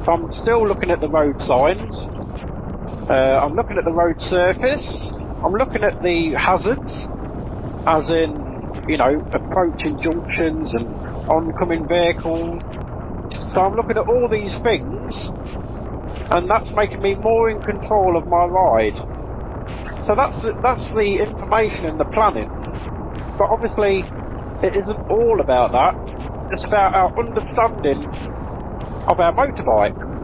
So I'm still looking at the road signs. I'm looking at the road surface. I'm looking at the hazards, as in, you know, approaching junctions and oncoming vehicles. So I'm looking at all these things, and that's making me more in control of my ride. So that's the information and the planning. But obviously, it isn't all about that. It's about our understanding of our motorbike.